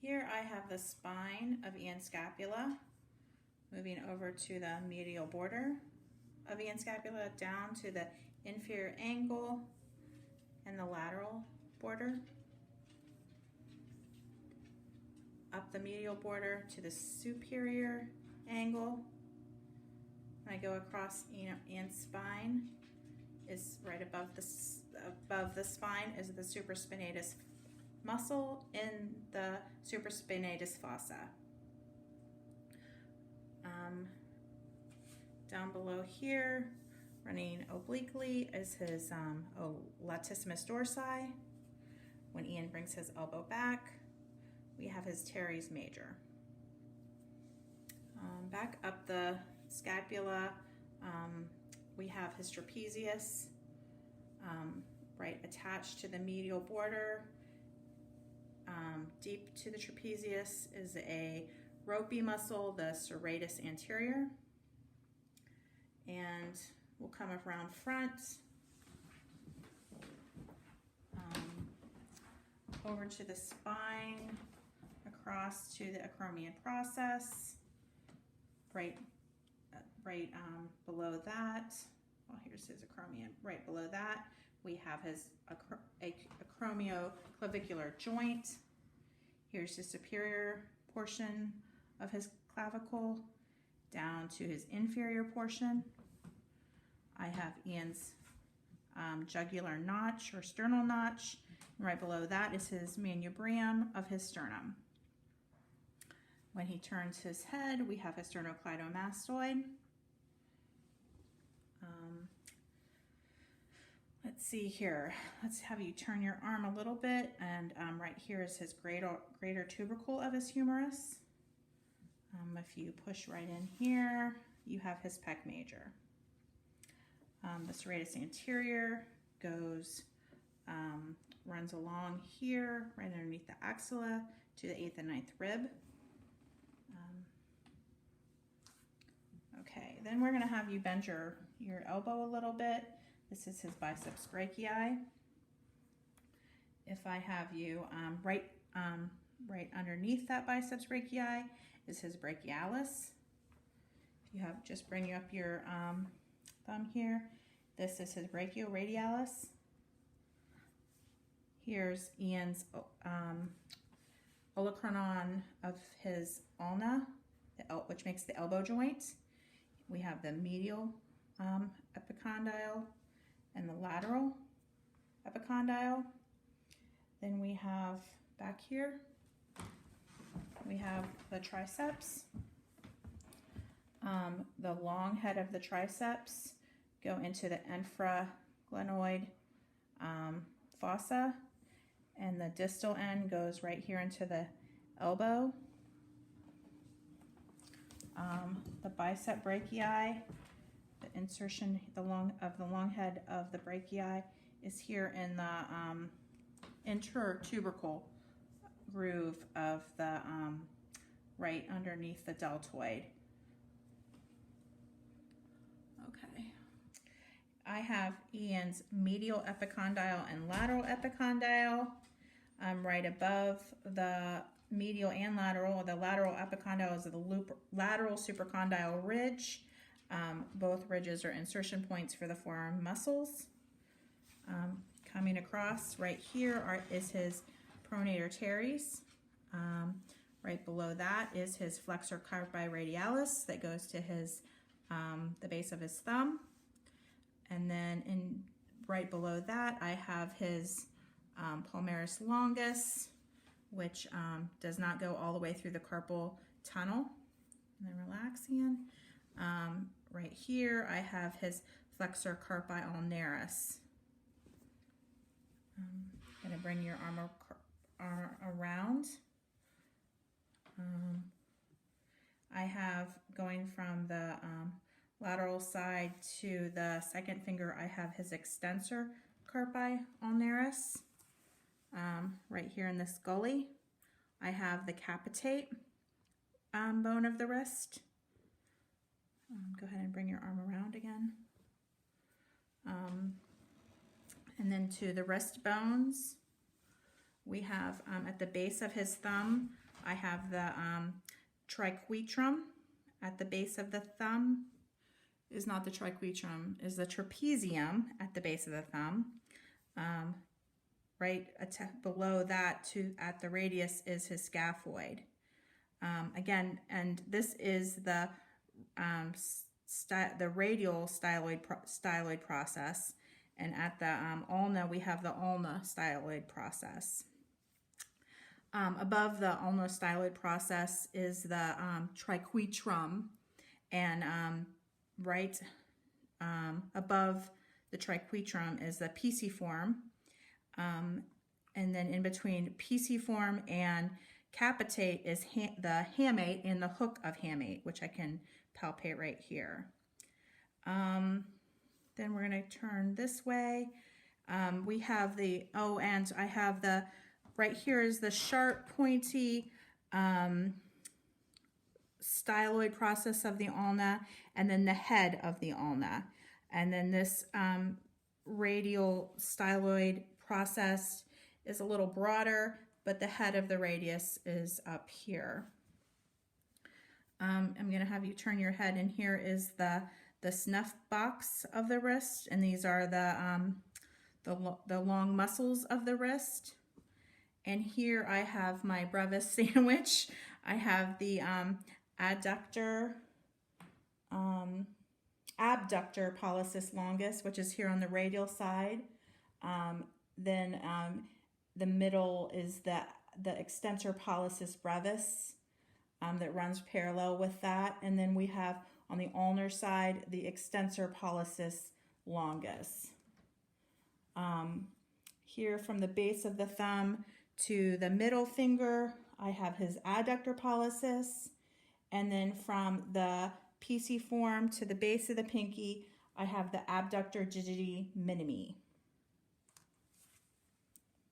Here I have the spine of Ian's scapula, moving over to the medial border of Ian's scapula, down to the inferior angle and the lateral border, up the medial border to the superior angle. When I go across Ian's spine, is right above the spine is the supraspinatus muscle in the supraspinatus fossa. Down below here, running obliquely, is his latissimus dorsi. When Ian brings his elbow back, we have his teres major. Back up the scapula, we have his trapezius, right attached to the medial border. Deep to the trapezius is a ropey muscle, the serratus anterior. And we'll come around front, over to the spine, across to the acromion process, right below that. Well, here's his acromion. Right below that, we have his acromioclavicular joint. Here's the superior portion of his clavicle, down to his inferior portion. I have Ian's jugular notch or sternal notch. And right below that is his manubrium of his sternum. When he turns his head, we have his sternocleidomastoid. Let's see here. Let's have you turn your arm a little bit, and right here is his greater tubercle of his humerus. If you push right in here, you have his pec major. The serratus anterior goes, runs along here, right underneath the axilla, to the 8th and 9th rib. Okay, then we're going to have you bend your elbow a little bit. This is his biceps brachii. If I have you right underneath that biceps brachii is his brachialis. If you have, just bring up your thumb here. This is his brachioradialis. Here's Ian's olecranon of his ulna, which makes the elbow joint. We have the medial epicondyle and the lateral epicondyle. Then we have back here, we have the triceps. The long head of the triceps go into the infraglenoid fossa, and the distal end goes right here into the elbow. The bicep brachii, the insertion, the long head of the brachii is here in the intertubercle groove of the right underneath the deltoid. Okay. I have Ian's medial epicondyle and lateral epicondyle. Right above the medial and lateral. The lateral epicondyle is the lateral supracondyle ridge. Both ridges are insertion points for the forearm muscles. Coming across right here is his pronator teres. Right below that is his flexor carpi radialis that goes to his the base of his thumb. And then right below that I have his palmaris longus, which does not go all the way through the carpal tunnel. And then relax Ian. Right here I have his flexor carpi ulnaris. I'm going to bring your arm around. I have, going from the lateral side to the second finger, I have his extensor carpi ulnaris. Right here in this gully, I have the capitate bone of the wrist. Go ahead and bring your arm around again. And then to the wrist bones, we have at the base of his thumb, I have the triquetrum at the base of the thumb. Is not the triquetrum, is the trapezium at the base of the thumb. Right below that at the radius is his scaphoid. Again, and this is the radial styloid process, and at the ulna we have the ulna styloid process. Above the ulna styloid process is the triquetrum, and right above the triquetrum is the pisiform, and then in between pisiform and capitate is the hamate and the hook of hamate, which I can palpate right here. Then we're going to turn this way. We have the, and I have the, right here is the sharp, pointy styloid process of the ulna, and then the head of the ulna. And then this radial styloid process is a little broader, but the head of the radius is up here. I'm going to have you turn your head, and here is the snuff box of the wrist, and these are the long muscles of the wrist. And here I have my brevis sandwich. I have the abductor pollicis longus, which is here on the radial side. Then the middle is the extensor pollicis brevis that runs parallel with that. And then we have on the ulnar side the extensor pollicis longus. Here from the base of the thumb to the middle finger, I have his adductor pollicis. And then from the pisiform to the base of the pinky, I have the abductor digiti minimi.